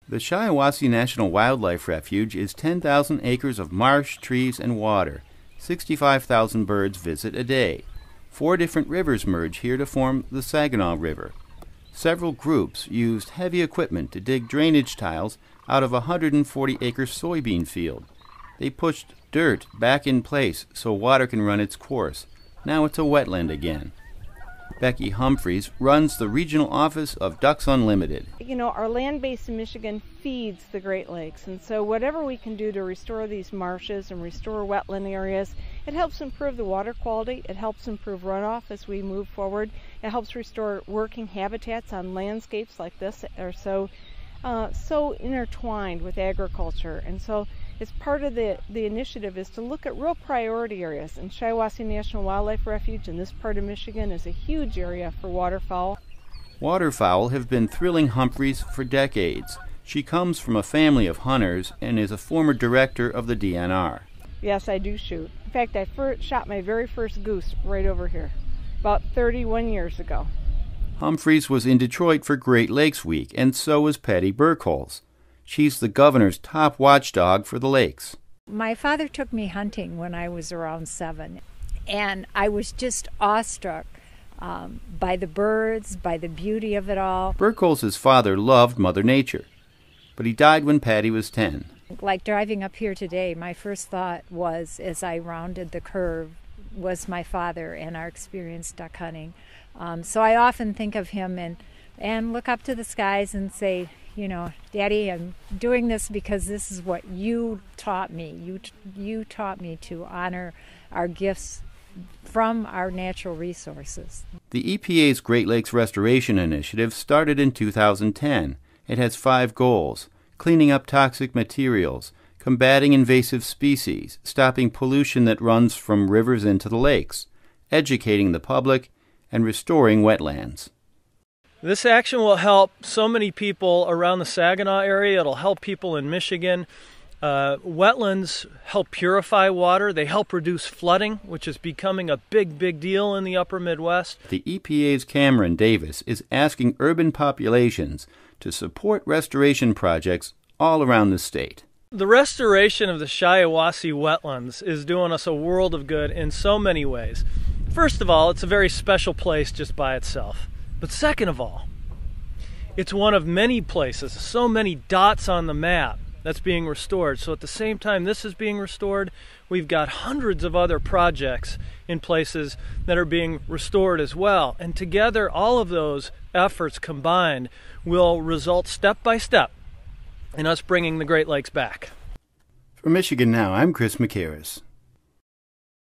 The Shiawassee National Wildlife Refuge is 10,000 acres of marsh, trees, and water. 65,000 birds visit a day. 4 different rivers merge here to form the Saginaw River. Several groups used heavy equipment to dig drainage tiles out of a 140-acre soybean field. They pushed dirt back in place so water can run its course. Now it's a wetland again. Becky Humphreys runs the regional office of Ducks Unlimited. You know, our land base in Michigan feeds the Great Lakes, and so whatever we can do to restore these marshes and restore wetland areas, it helps improve the water quality, it helps improve runoff as we move forward, it helps restore working habitats on landscapes like this that are so intertwined with agriculture. And so it's part of the initiative is to look at real priority areas, and Shiawassee National Wildlife Refuge in this part of Michigan is a huge area for waterfowl. Waterfowl have been thrilling Humphreys for decades. She comes from a family of hunters and is a former director of the DNR. Yes, I do shoot. In fact, I shot my very first goose right over here about 31 years ago. Humphreys was in Detroit for Great Lakes Week, and so was Patty Burkholz. She's the governor's top watchdog for the lakes. My father took me hunting when I was around 7, and I was just awestruck by the birds, by the beauty of it all. Burkholz's father loved Mother Nature, but he died when Patty was 10. Like driving up here today, my first thought was, as I rounded the curve, was my father and our experience duck hunting. So I often think of him and look up to the skies and say, you know, Daddy, I'm doing this because this is what you taught me. You taught me to honor our gifts from our natural resources. The EPA's Great Lakes Restoration Initiative started in 2010. It has 5 goals: cleaning up toxic materials, combating invasive species, stopping pollution that runs from rivers into the lakes, educating the public, and restoring wetlands. This action will help so many people around the Saginaw area. It'll help people in Michigan. Wetlands help purify water. They help reduce flooding, which is becoming a big deal in the upper Midwest. The EPA's Cameron Davis is asking urban populations to support restoration projects all around the state. The restoration of the Shiawassee wetlands is doing us a world of good in so many ways. First of all, it's a very special place just by itself. But second of all, it's one of many places, so many dots on the map that's being restored. So at the same time this is being restored, we've got hundreds of other projects in places that are being restored as well. And together, all of those efforts combined will result step by step in us bringing the Great Lakes back. For Michigan Now, I'm Chris McCaris.